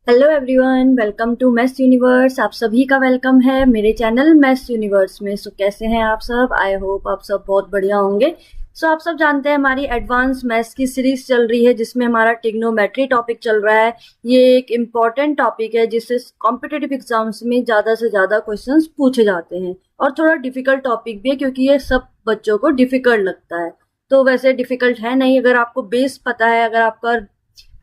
Hello everyone, welcome to maths universe. आप सभी का वेलकम है मेरे चैनल मैथ्स यूनिवर्स में। सो कैसे हैं आप सब? आई होप आप सब बहुत बढ़िया होंगे। सो आप सब जानते हैं हमारी एडवांस मैथ्स की सीरीज चल रही है जिसमें हमारा ट्रिग्नोमेट्री टॉपिक चल रहा है। ये एक इम्पॉर्टेंट टॉपिक है जिससे कॉम्पिटिटिव एग्जाम्स में ज़्यादा से ज़्यादा क्वेश्चंस पूछे जाते हैं और थोड़ा डिफिकल्ट टॉपिक भी है क्योंकि ये सब बच्चों को डिफिकल्ट लगता है। तो वैसे डिफिकल्ट है नहीं, अगर आपको बेस पता है, अगर आपका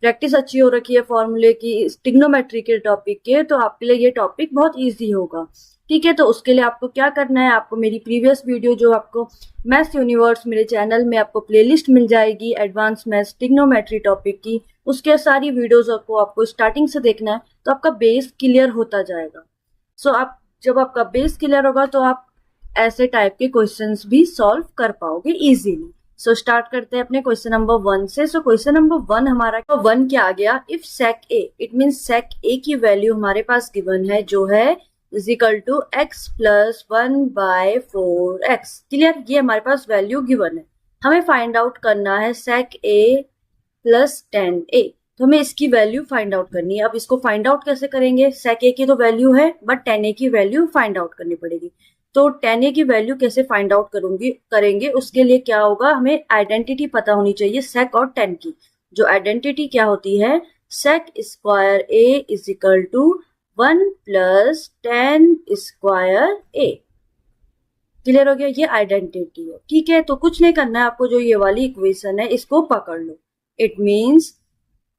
प्रैक्टिस अच्छी हो रखी है फॉर्मूले की, ट्रिग्नोमेट्री के टॉपिक के, तो आपके लिए ये टॉपिक बहुत इजी होगा। ठीक है, तो उसके लिए आपको क्या करना है, आपको मेरी प्रीवियस वीडियो जो आपको मैथ्स यूनिवर्स मेरे चैनल में आपको प्लेलिस्ट मिल जाएगी एडवांस मैथ्स ट्रिग्नोमेट्री टॉपिक की, उसके सारी वीडियोज को आपको स्टार्टिंग से देखना है तो आपका बेस क्लियर होता जाएगा। सो आप जब आपका बेस क्लियर होगा तो आप ऐसे टाइप के क्वेश्चंस भी सॉल्व कर पाओगे इजीली। सो स्टार्ट करते हैं अपने क्वेश्चन नंबर 1 से। सो क्वेश्चन नंबर 1 हमारा 1 क्या आ गया? If sec A, it mean sec A की वैल्यू हमारे पास गिवन है जो है is equal to x plus 1/4x। Clear? ये हमारे पास वैल्यू गिवन है, हमें फाइंड आउट करना है सेक ए प्लस 10a। तो हमें इसकी वैल्यू फाइंड आउट करनी है। अब इसको फाइंड आउट कैसे करेंगे? सेक ए की तो वैल्यू है बट 10a की वैल्यू फाइंड आउट करनी पड़ेगी। तो 10a की वैल्यू कैसे फाइंड आउट करेंगे उसके लिए क्या होगा, हमें आइडेंटिटी पता होनी चाहिए सेक और 10 की। जो आइडेंटिटी क्या होती है, sec square A is equal to 1 plus 10 square A. Clear हो गया? ये आइडेंटिटी है। ठीक है, तो कुछ नहीं करना है आपको, जो ये वाली इक्वेशन है इसको पकड़ लो। इट मीन्स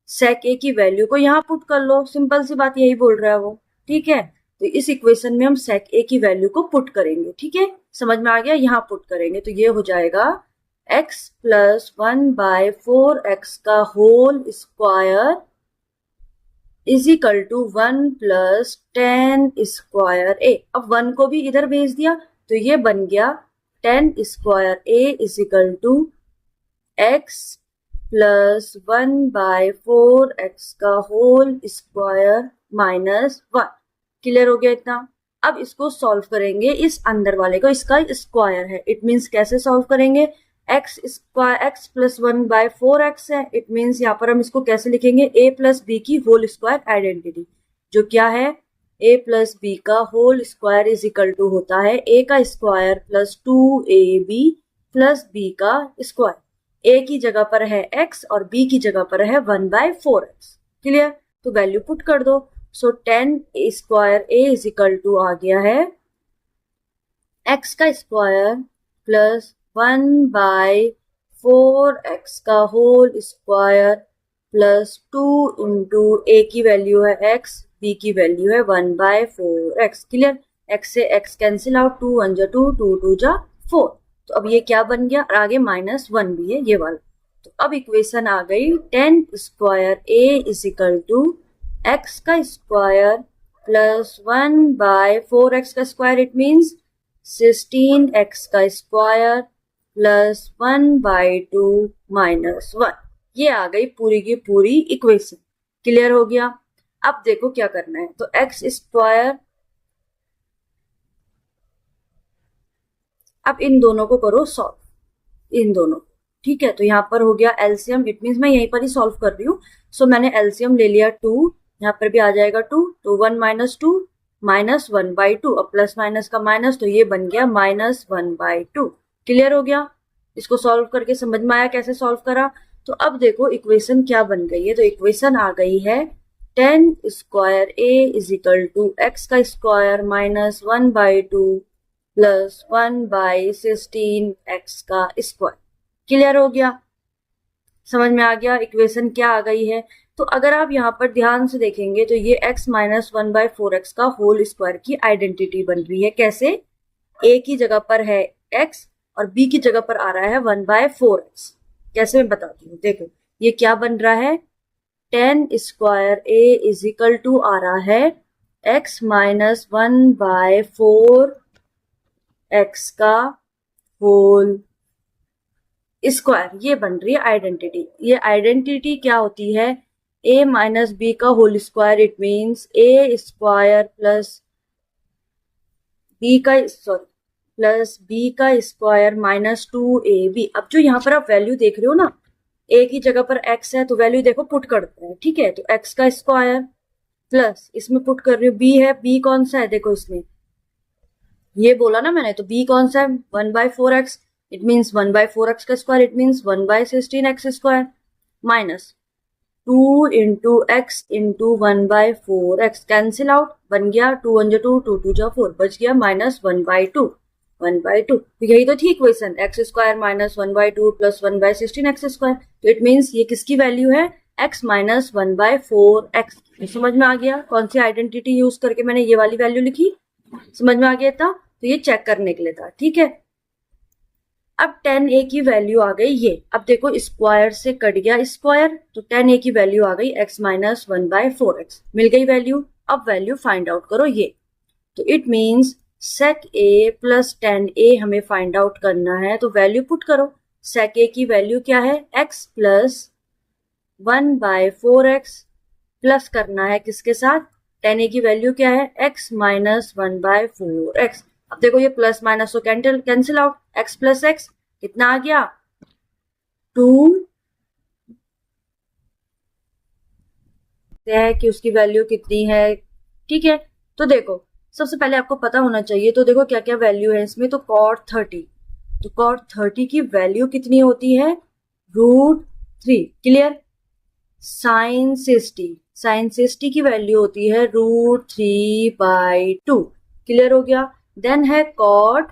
सेक ए की वैल्यू को यहाँ पुट कर लो, सिंपल सी बात यही बोल रहा है वो। ठीक है, तो इस इक्वेशन में हम सेक ए की वैल्यू को पुट करेंगे। ठीक है, समझ में आ गया? यहाँ पुट करेंगे तो ये हो जाएगा x प्लस 1/4x का whole square is equal to 1 plus 10 square A. अब 1 को भी इधर भेज दिया तो ये बन गया 10 square A is equal to x plus 1/4x का होल स्क्वायर माइनस 1। क्लियर हो गया इतना? अब इसको सॉल्व करेंगे, इस अंदर वाले को, इसका स्क्वायर है। इट मीन्स कैसे सॉल्व करेंगे? x प्लस 1/4x है। इट मीन्स यहाँ पर हम इसको कैसे लिखेंगे? a प्लस बी की होल स्क्वायर आइडेंटिटी, जो क्या है a प्लस बी का whole square is equal to होता है a का square plus 2ab plus b का स्क्वायर। a की जगह पर है x और b की जगह पर है 1/4x। क्लियर? तो वैल्यू पुट कर दो। So 10 square A is equal to आ गया है x का स्क्वायर प्लस 1/4x का whole square plus 2 into A की वैल्यू है x, b की वैल्यू है 1/4x। क्लियर? x से x कैंसिल आउट, 2 1 जा 2, 2 2 जा 4। तो अब ये क्या बन गया? और आगे -1 भी है ये वाला। तो अब इक्वेशन आ गई 10 square A is equal to x का स्क्वायर प्लस 1/4x का स्क्वायर, इट मीन्स 16x का स्क्वायर प्लस 1/2 माइनस 1। ये आ गई पूरी की पूरी इक्वेशन। क्लियर हो गया? अब देखो क्या करना है। तो x स्क्वायर, अब इन दोनों को करो सॉल्व, इन दोनों। ठीक है, तो यहाँ पर हो गया एलसीएम, इट मीन्स मैं यहीं पर ही सॉल्व कर रही हूँ। सो मैंने एलसीएम ले लिया 2, यहाँ पर भी आ जाएगा 2, तो 1 - 2 -1/2, अब प्लस माइनस का माइनस, तो ये बन गया -1/2। क्लियर हो गया? इसको सॉल्व करके समझ में आया कैसे सॉल्व करा? तो अब देखो इक्वेशन क्या बन गई है। तो इक्वेशन आ गई है 10 square A is equal to x का स्क्वायर माइनस 1/2 प्लस 1/16x का स्क्वायर। क्लियर हो गया? समझ में आ गया इक्वेशन क्या आ गई है? तो अगर आप यहाँ पर ध्यान से देखेंगे तो ये x माइनस 1/4x का होल स्क्वायर की आइडेंटिटी बन रही है। कैसे? a की जगह पर है x और b की जगह पर आ रहा है 1/4x। कैसे मैं बताती हूँ, देखो ये क्या बन रहा है, 10 square a is equal to आ रहा है x माइनस 1/4x का होल स्क्वायर। ये बन रही है आइडेंटिटी। ये आइडेंटिटी क्या होती है? a माइनस बी का whole square, it means a square plus b का स्क्वायर माइनस 2ab। अब जो यहाँ पर आप वैल्यू देख रहे हो ना, a की जगह पर x है तो वैल्यू देखो पुट करते हैं। ठीक है, तो x का स्क्वायर प्लस इसमें पुट कर रही हूँ, बी है, बी कौन सा है देखो इसमें, ये बोला ना मैंने, तो बी कौन सा है 1/4x, इट मीन्स 1/4x का square, it means 1/16x square minus 2 into x into 1/4x, cancel out, बन गया 2 1 2 2 2 4, बच गया माइनस 1/2 1/2। तो यही तो थी equation, x square minus 1/2 plus 1/16x square. तो इट मीन्स ये किसकी वैल्यू है, x माइनस 1/4x। समझ में आ गया कौन सी आइडेंटिटी यूज करके मैंने ये वाली वैल्यू लिखी, समझ में आ गया था। तो ये चेक करने के लिए था, ठीक है। अब 10a की वैल्यू आ गई ये, अब देखो स्क्वायर से कट गया स्क्वायर, तो 10a की वैल्यू आ गई x माइनस 1/4x, मिल गई वैल्यू। अब वैल्यू फाइंड आउट करो ये, तो it means sec a plus 10a हमें फाइंड आउट करना है, तो वैल्यू पुट करो। sec a की वैल्यू क्या है, x प्लस 1/4x, प्लस करना है किसके साथ, 10a की वैल्यू क्या है, x माइनस 1/4x। अब देखो ये प्लस माइनस तो cancel out, x plus x कितना आ गया 2, है कि उसकी वैल्यू कितनी है, ठीक है। तो देखो सबसे पहले आपको पता होना चाहिए, तो देखो क्या क्या वैल्यू है इसमें, तो cot 30, तो cot 30 की वैल्यू कितनी होती है, √3, क्लियर। साइन 60, साइन 60 की वैल्यू होती है √3/2, क्लियर हो गया। देन है cot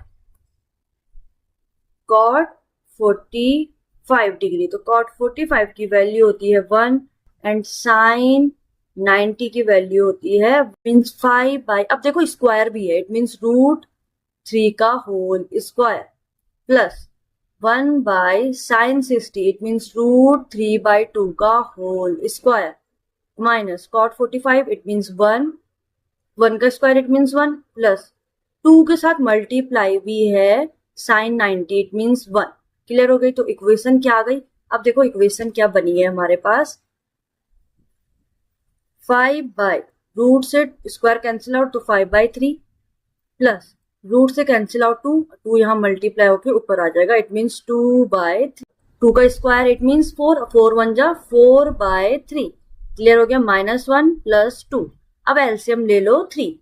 45 डिग्री, तो cot 45 की वैल्यू होती है 1, एंड साइन 90 की वैल्यू होती है मीन्स 5, अब देखो स्क्वायर भी है, इट मीन्स √3 का whole square plus 1/sin60, it means √3/2 का whole square minus cot 45, it means 1 का स्क्वायर, इट मीन्स 1 प्लस 2 के साथ मल्टीप्लाई भी है sin 90, इट मीन्स 1, क्लियर हो गई। तो इक्वेशन क्या आ गई, अब देखो इक्वेशन क्या बनी है हमारे पास, 5 रूट से स्क्वायर कैंसिल आउट, तो 5/3 प्लस रूट से कैंसिल आउट 2 यहाँ मल्टीप्लाई होके ऊपर आ जाएगा, इट मीन्स 2/3, 2 का स्क्वायर इट मीन्स 4, 4 1 जा 4/3, क्लियर हो गया, -1 प्लस 2। अब एलसीएम ले लो 3,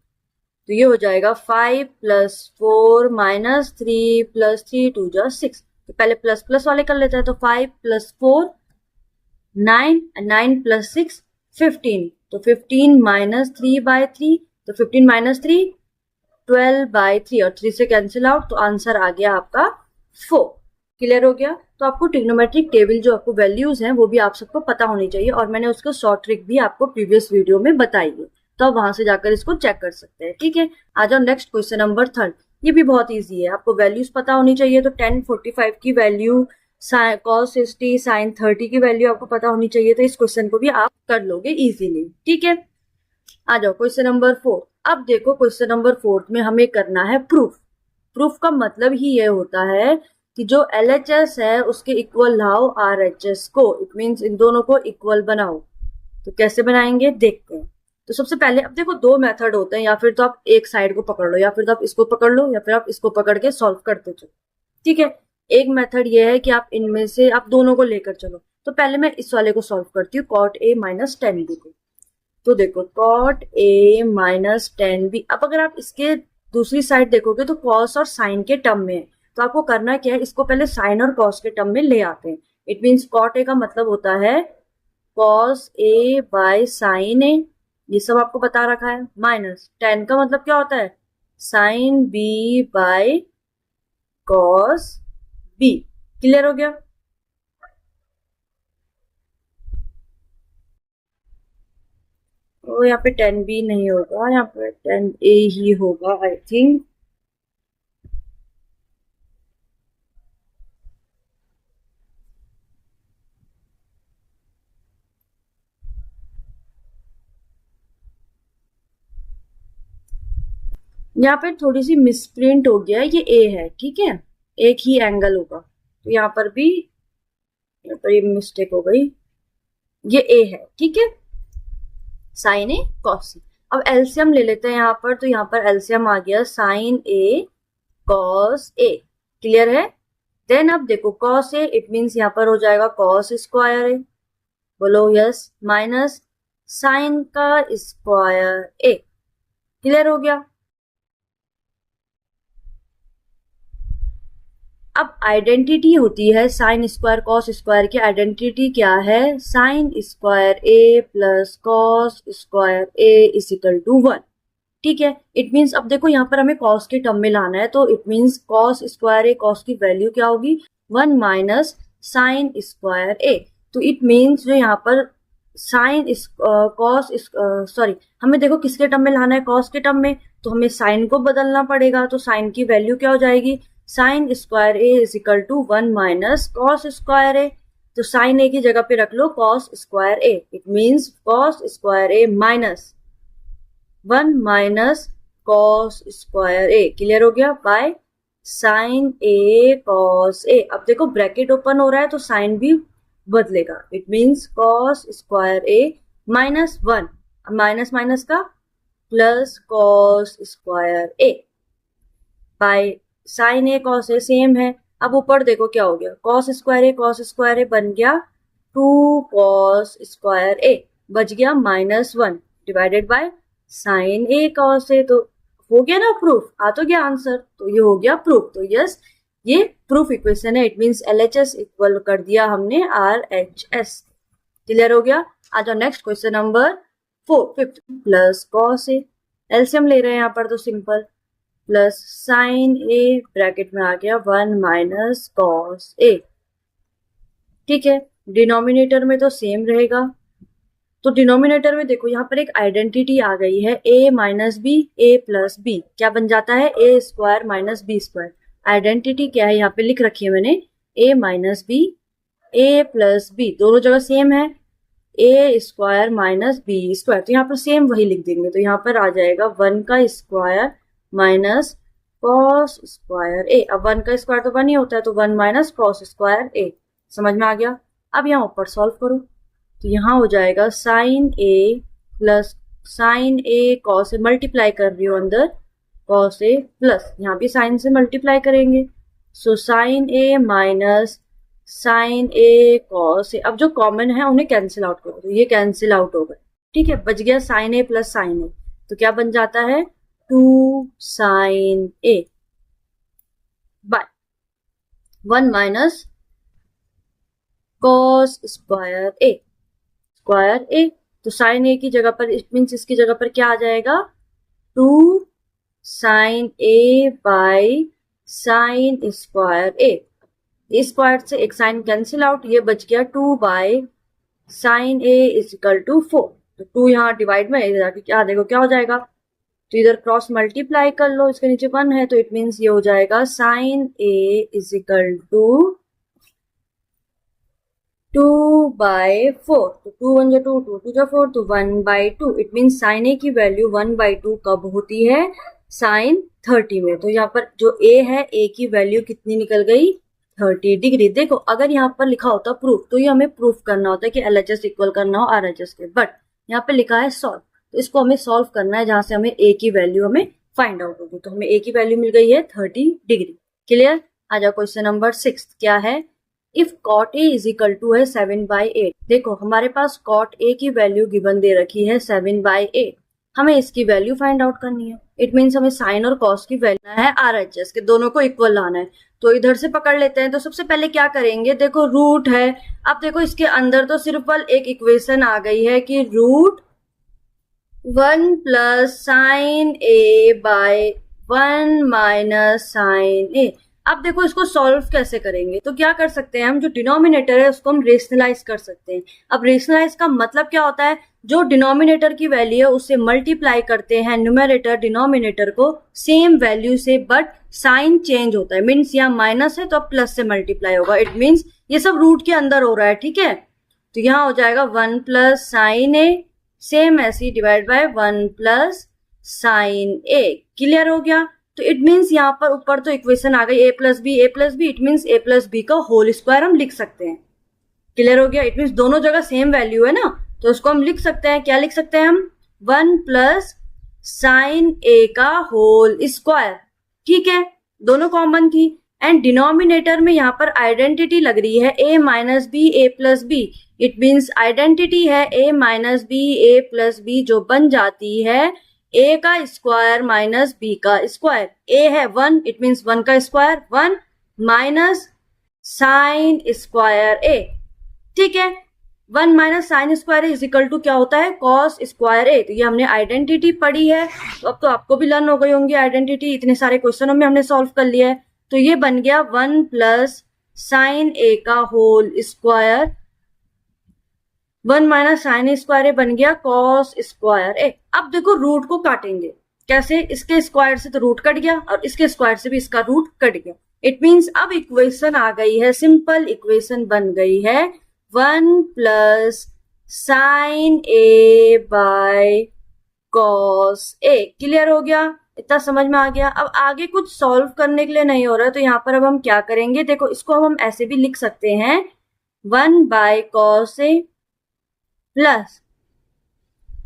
तो ये हो जाएगा 5 प्लस 4 माइनस 3 प्लस 3 2 जा 6, तो पहले प्लस प्लस वाले कर लेते हैं, तो 5 प्लस 4 9, 9 प्लस 6 15, तो 15 माइनस 3/3, तो 15 माइनस 3 12/3, और 3 से कैंसिल आउट, तो आंसर आ गया आपका 4, क्लियर हो गया। तो आपको ट्रिग्नोमेट्रिक टेबल जो आपको वैल्यूज हैं वो भी आप सबको पता होनी चाहिए, और मैंने उसको शॉर्ट ट्रिक भी आपको प्रीवियस वीडियो में बताई है, तो आप वहां से जाकर इसको चेक कर सकते हैं, ठीक है। आ जाओ नेक्स्ट क्वेश्चन नंबर 3, ये भी बहुत ईजी है, आपको वैल्यूज पता होनी चाहिए, तो 1045 की वैल्यू, cos 60, sin 30 की वैल्यू आपको पता होनी चाहिए, तो इस क्वेश्चन को भी आप कर लोगे इजीली, ठीक है। आ जाओ क्वेश्चन नंबर 4, अब देखो क्वेश्चन नंबर 4 में हमें करना है प्रूफ। प्रूफ का मतलब ही ये होता है कि जो LHS है उसके इक्वल लाओ RHS को, इट मीन्स इन दोनों को इक्वल बनाओ। तो कैसे बनाएंगे देखते हैं। तो सबसे पहले अब देखो दो मेथड होते हैं, या फिर तो आप एक साइड को पकड़ लो, या फिर तो आप इसको पकड़ लो, या फिर आप इसको पकड़ के सॉल्व करते चलो, ठीक है। एक मेथड ये है कि आप इनमें से आप दोनों को लेकर चलो। तो पहले मैं इस वाले को सॉल्व करती हूँ, cot A माइनस 10B को। तो देखो cot A माइनस 10B, अब अगर आप इसके दूसरी साइड देखोगे तो cos और sin के टर्म में है, तो आपको करना क्या है, इसको पहले sin और cos के टर्म में ले आते हैं। इट मीन्स cot A का मतलब होता है cos A by sin A, ये सब आपको बता रखा है, माइनस 10 का मतलब क्या होता है, sin B by cos B, clear हो गया। तो यहाँ पे 10B नहीं होगा, यहाँ पे 10A ही होगा आई थिंक। यहाँ पे थोड़ी सी मिसप्रिंट हो गया है, ये ए है, ठीक है, एक ही एंगल होगा, तो यहाँ पर भी यहाँ पर ये मिस्टेक हो गई, ये ए है, ठीक है, साइन ए कॉस ए। अब एलसीएम ले लेते हैं यहाँ पर, तो यहाँ पर एलसीएम आ गया sign A cos A, clear है। देन अब देखो कॉस ए, इट मीन्स यहाँ पर हो जाएगा कॉस स्क्वायर ए, बोलो यस, माइनस साइन का स्क्वायर ए। क्लियर हो गया। अब आइडेंटिटी होती है साइन स्क्वायर कॉस स्क्वायर की आइडेंटिटी क्या है, sine square A plus cos square A is equal to 1। ठीक है, इट मीन्स अब देखो यहाँ पर हमें कॉस के टर्म में लाना है, तो it means cos square A, cos की वैल्यू क्या होगी 1 माइनस साइन स्क्वायर ए। तो इट मीन्स जो यहाँ पर साइन कॉस सॉरी हमें देखो किसके टर्म में लाना है, कॉस के टर्म में, तो हमें साइन को बदलना पड़ेगा। तो साइन की वैल्यू क्या हो जाएगी, sine square A is equal to 1 minus cos square A. तो साइन ए की जगह पे रख लो cos square A, it means cos square A minus 1 minus cos square A. Clear हो गया, by sine A cos A. अब देखो ब्रैकेट ओपन हो रहा है तो साइन भी बदलेगा, it means cos square A minus 1, minus minus का plus cos square A by sine A cos A same है। अब ऊपर देखो क्या हो गया, कॉस स्क्वायर ए बन गया 2 कॉस स्क्वायर ए, बच गया -1 divided by sine A cos A. तो हो गया ना प्रूफ, आ तो गया आंसर, तो ये हो गया प्रूफ। तो यस, ये प्रूफ इक्वेशन है, इट मीन्स LHS इक्वल कर दिया हमने RHS। क्लियर हो गया। आ जाओ next question number 5 plus cos A, LCM ले रहे हैं यहाँ पर तो simple, plus sine A bracket में आ गया 1 माइनस कॉस ए। ठीक है, डिनोमिनेटर में तो सेम रहेगा, तो डिनोमिनेटर में देखो यहाँ पर एक आइडेंटिटी आ गई है a minus B A plus B, क्या बन जाता है a square minus B square. Identity क्या है यहाँ पे लिख रखी है मैंने, a minus B A plus B, दोनों जगह सेम है, a square minus B square, तो यहाँ पर सेम वही लिख देंगे। तो यहाँ पर आ जाएगा 1 का square minus cos square A. अब 1 का स्क्वायर तो 1 ही होता है, तो 1 माइनस कॉस स्क्वायर ए। समझ में आ गया। अब यहाँ ऊपर सॉल्व करो, तो यहाँ हो जाएगा sine A plus sine A cos A, multiply कर रही हो अंदर कॉस ए, प्लस यहाँ भी साइन से मल्टीप्लाई करेंगे, so sine A minus sine A cos A. अब जो कॉमन है उन्हें कैंसिल आउट करो, तो ये कैंसिल आउट हो गए। ठीक है, बच गया sign A plus sine A, तो क्या बन जाता है 2 sine A bye 1 minus cos square A square A. तो साइन ए की जगह पर, इट मीन्स इसकी जगह पर क्या आ जाएगा 2 sine A by sine square A. Square से एक साइन कैंसिल आउट, ये बच गया 2 by sine A is equal to 4। तो 2 यहाँ डिवाइड में इधर आके क्या देखो क्या हो जाएगा, तो इधर क्रॉस मल्टीप्लाई कर लो, इसके नीचे 1 है, तो इट मीन्स ये हो जाएगा sine A is equal to 2 by 4। तो 2 1 जा 2, 2 2 जा 4, तो 1 bye 2। It means sign A की वैल्यू 1 बाय 2 कब होती है, साइन 30 में। तो यहाँ पर जो ए है, ए की वैल्यू कितनी निकल गई 30 डिग्री। देखो अगर यहाँ पर लिखा होता प्रूफ, तो ये हमें प्रूफ करना होता है कि LHS इक्वल करना हो RHS के, बट यहाँ पे लिखा है सॉल्व, तो इसको हमें सॉल्व करना है जहां से हमें ए की वैल्यू हमें फाइंड आउट होगी। तो हमें ए की वैल्यू मिल गई है 30 डिग्री। क्लियर। आ जाओ क्वेश्चन नंबर 6, क्या है, if cot A is equal to है 7 बाई 8। देखो हमारे पास कॉट ए की वैल्यू गिवन दे रखी है 7 बाई 8, हमें इसकी वैल्यू फाइंड आउट करनी है। इट मीन्स हमें साइन और कॉस की वैल्यू है RHS के, दोनों को इक्वल लाना है। तो इधर से पकड़ लेते हैं। तो सबसे पहले क्या करेंगे, देखो रूट है, अब देखो इसके अंदर तो सिर्फ एक इक्वेशन आ गई है कि root 1 plus sine A bye 1 minus sine ए। अब देखो इसको सॉल्व कैसे करेंगे, तो क्या कर सकते हैं हम, जो डिनोमिनेटर है उसको हम रेशनलाइज कर सकते हैं। अब रेशनलाइज का मतलब क्या होता है, जो डिनोमिनेटर की वैल्यू है उससे मल्टीप्लाई करते हैं न्यूमरेटर डिनोमिनेटर को सेम वैल्यू से, बट साइन चेंज होता है। मीन्स यहाँ माइनस है तो अब प्लस से मल्टीप्लाई होगा। इट मीन्स ये सब रूट के अंदर हो रहा है, ठीक है। तो यहाँ हो जाएगा 1 प्लस साइन ए, सेम ऐसे divide by 1 plus sine A. Clear हो गया। तो इट मीन्स यहाँ पर ऊपर तो इक्वेशन आ गई A plus B, it means A plus B का होल स्क्वायर हम लिख सकते हैं। क्लियर हो गया। इट मीन्स दोनों जगह सेम वैल्यू है ना, तो उसको हम लिख सकते हैं। क्या लिख सकते हैं हम, 1 प्लस साइन ए का होल स्क्वायर। ठीक है, दोनों कॉमन थी। एंड डिनोमिनेटर में यहाँ पर आइडेंटिटी लग रही है a minus B A plus B, it means identity है a minus B A plus B जो बन जाती है a का स्क्वायर माइनस b का स्क्वायर। a है 1, इट मीन्स 1 का square 1 minus sine square a, ठीक है। 1 minus sine square is equal to क्या होता है कॉस स्क्वायर ए। तो ये हमने आइडेंटिटी पढ़ी है, तो अब तो आपको भी लर्न हो गई होंगी आइडेंटिटी, इतने सारे क्वेश्चनों में हमने सॉल्व कर लिया है। तो ये बन गया 1 प्लस साइन ए का whole square, 1 minus sine square A बन गया कॉस स्क्वायर ए। अब देखो रूट को काटेंगे कैसे, इसके स्क्वायर से तो रूट कट गया और इसके स्क्वायर से भी इसका रूट कट गया। इट मीन्स अब इक्वेशन आ गई है, सिंपल इक्वेशन बन गई है 1 plus sine A by cos A. Clear हो गया, इतना समझ में आ गया। अब आगे कुछ सॉल्व करने के लिए नहीं हो रहा है, तो यहाँ पर अब हम क्या करेंगे, देखो इसको हम ऐसे भी लिख सकते हैं 1 by cos A plus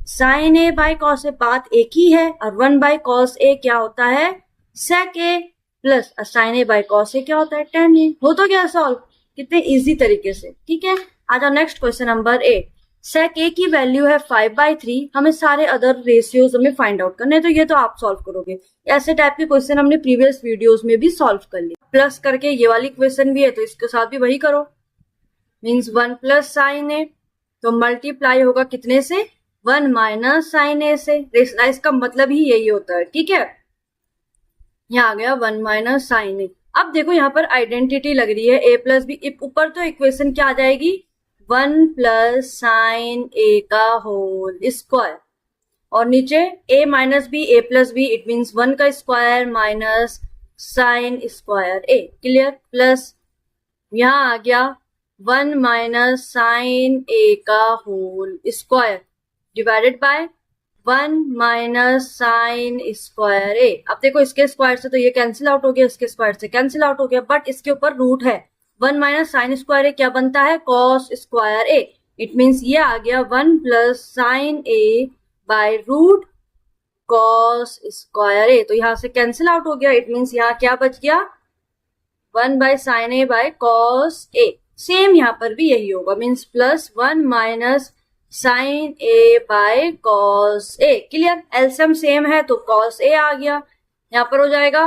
sine A by cos A, बात एक ही है। और 1 बाय कॉस ए क्या होता है sec A, plus sine A by cos A क्या होता है tan ए। हो तो गया सॉल्व कितने इजी तरीके से, ठीक है। आ जाओ next question number 8। Sec A की वैल्यू है 5/3, हमें सारे अदर रेशियोज हमें फाइंड आउट करने हैं, तो ये तो आप सॉल्व करोगे। ऐसे टाइप के क्वेश्चन हमने प्रीवियस वीडियोस में भी सॉल्व कर लिया। प्लस करके ये वाली क्वेश्चन भी है, तो इसके साथ भी वही करो, मीन्स 1 प्लस साइन ए, तो मल्टीप्लाई होगा कितने से 1 माइनस साइन ए से। रेशनलाइज का मतलब ही यही होता है, ठीक है। यहाँ आ गया 1 माइनस साइन ए। अब देखो यहाँ पर आइडेंटिटी लग रही है a प्लस बी, ऊपर तो इक्वेशन क्या आ जाएगी 1 प्लस साइन ए का होल स्क्वायर, और नीचे a minus B A plus B, it means 1 का square minus sine square A. Clear, plus यहाँ आ गया 1 माइनस साइन ए का whole square divided by 1 minus sine square A. अब देखो इसके स्क्वायर से तो ये कैंसिल आउट हो गया, इसके स्क्वायर से कैंसिल आउट हो गया, बट इसके ऊपर रूट है। 1 माइनस साइन स्क्वायर ए क्या बनता है cos square A, it means ये आ गया 1 plus sine A by root cos square A. तो यहाँ से कैंसिल आउट हो गया, इट मीन्स यहाँ क्या बच गया 1 by sine A by cos A. Same यहाँ पर भी यही होगा, means plus 1 minus sine A by cos A. Clear, LCM same है तो कॉस ए आ गया, यहाँ पर हो जाएगा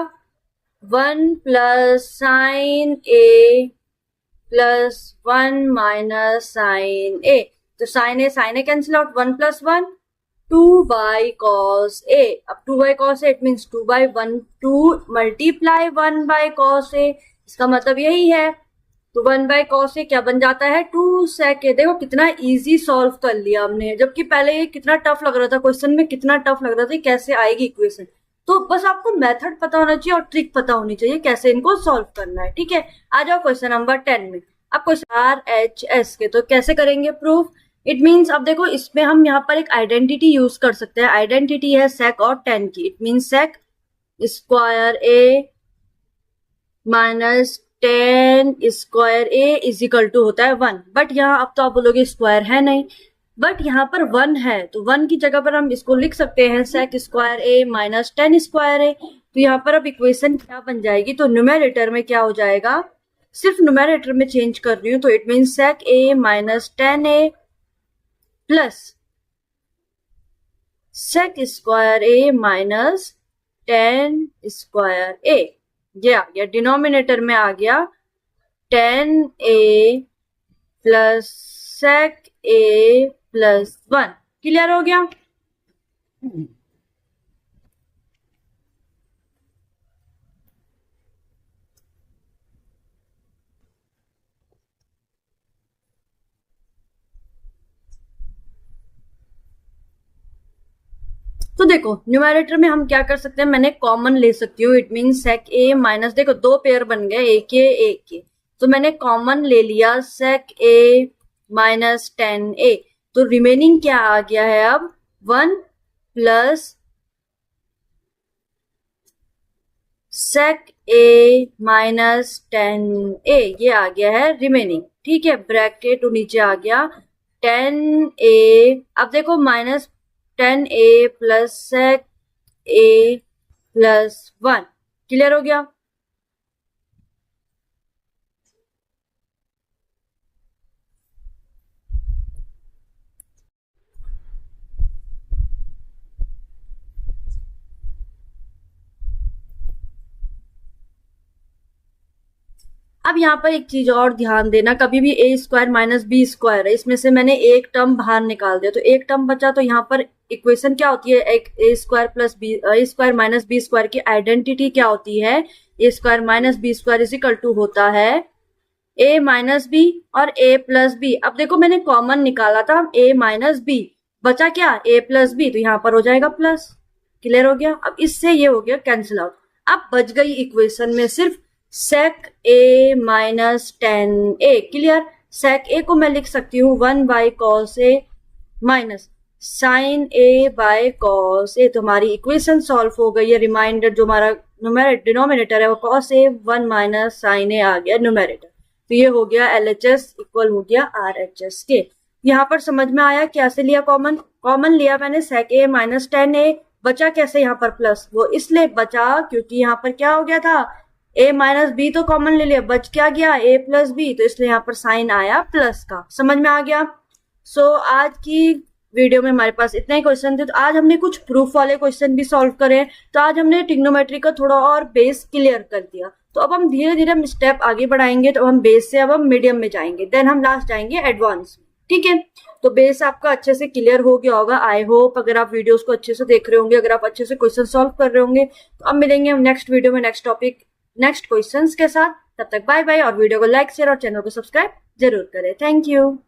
1 plus sine A plus 1 minus sine A. तो sine A cancel out, 1 plus 1 2 by cos A. अब 2 by cos A, it means 2 by 1 2 multiply 1 by cos A, इसका मतलब यही है। तो 1 बाय कॉस ए क्या बन जाता है 2 सेक ए। देखो कितना इजी सॉल्व कर लिया हमने, जबकि पहले ये कितना टफ लग रहा था, क्वेश्चन में कितना टफ लग रहा था कैसे आएगी इक्वेशन। तो बस आपको मेथड पता होना चाहिए और ट्रिक पता होनी चाहिए कैसे इनको सॉल्व करना है, ठीक है। आ जाओ क्वेश्चन नंबर 10 में। अब क्वेश्चन RHS के तो कैसे करेंगे प्रूफ, इट मीन्स अब देखो इसमें हम यहाँ पर एक आइडेंटिटी यूज कर सकते हैं। आइडेंटिटी है सेक और tan की, it means sec square A minus tan square A is equal to होता है 1। बट यहाँ अब तो आप बोलोगे स्क्वायर है नहीं, बट यहाँ पर 1 है, तो 1 की जगह पर हम इसको लिख सकते हैं सेक square A minus tan square A. तो यहाँ पर अब इक्वेशन क्या बन जाएगी, तो न्यूमेरेटर में क्या हो जाएगा, सिर्फ न्यूमेरेटर में चेंज कर रही हूँ, तो it mean sec A minus tan A plus sec square A minus tan square A. ये आ गया डिनोमिनेटर में आ गया tan A plus sec A plus 1। Clear हो गया। तो देखो न्यूमेरेटर में हम क्या कर सकते हैं, मैंने कॉमन ले सकती हूँ, it mean sec A minus, देखो दो पेयर बन गए एक के, तो मैंने कॉमन ले लिया सेक ए माइनस tan ए। तो रिमेनिंग क्या आ गया है अब 1 plus sec A minus tan ए, ये आ गया है रिमेनिंग, ठीक है। ब्रैकेट नीचे आ गया tan ए, अब देखो minus tan A plus sec A plus 1। Clear हो गया। अब यहाँ पर एक चीज और ध्यान देना, कभी भी ए स्क्वायर माइनस बी स्क्वायर है, इसमें से मैंने एक टर्म बाहर निकाल दिया तो एक टर्म बचा, तो यहाँ पर इक्वेशन क्या होती है, एक A square plus B, A square minus B square की आइडेंटिटी क्या होती है, A square minus B square is equal to होता है ए माइनस बी और ए प्लस बी। अब देखो मैंने कॉमन निकाला था ए माइनस बी, बचा क्या ए प्लस बी, तो यहाँ पर हो जाएगा प्लस। क्लियर हो गया। अब इससे ये हो गया कैंसिल आउट। अब बच गई इक्वेशन में सिर्फ sec a minus 10a। Clear. sec a को मैं लिख सकती हूँ 1 by cos A minus sine A by cos A. तो हमारी इक्वेशन सॉल्व हो गई है। रिमाइंडर जो हमारा डिनोमिनेटर है वो कॉस ए 1 माइनस साइन ए आ गया न्यूमेरेटर। तो ये हो गया LHS इक्वल हो गया RHS के। यहाँ पर समझ में आया कैसे लिया कॉमन, कॉमन लिया मैंने sec a माइनस 10a, बचा कैसे यहाँ पर प्लस, वो इसलिए बचा क्योंकि यहाँ पर क्या हो गया था a माइनस बी तो कॉमन ले लिया, बच क्या गया a प्लस बी, तो इसलिए यहाँ पर साइन आया प्लस का। समझ में आ गया। सो आज की वीडियो में हमारे पास इतने ही क्वेश्चन थे। तो आज हमने कुछ प्रूफ वाले क्वेश्चन भी सॉल्व करे। तो आज हमने ट्रिग्नोमेट्री का थोड़ा और बेस क्लियर कर दिया। तो अब हम धीरे धीरे हम स्टेप आगे बढ़ाएंगे। तो हम बेस से अब हम मीडियम में जाएंगे, देन हम लास्ट जाएंगे एडवांस में। ठीक है। तो बेस आपका अच्छे से क्लियर हो गया होगा आई होप। अगर आप वीडियोस को अच्छे से देख रहे होंगे, अगर आप अच्छे से क्वेश्चन सॉल्व कर रहे होंगे, तो अब मिलेंगे हम नेक्स्ट वीडियो में नेक्स्ट टॉपिक नेक्स्ट क्वेश्चंस के साथ। तब तक बाय बाय, और वीडियो को लाइक शेयर और चैनल को सब्सक्राइब जरूर करें। Thank you.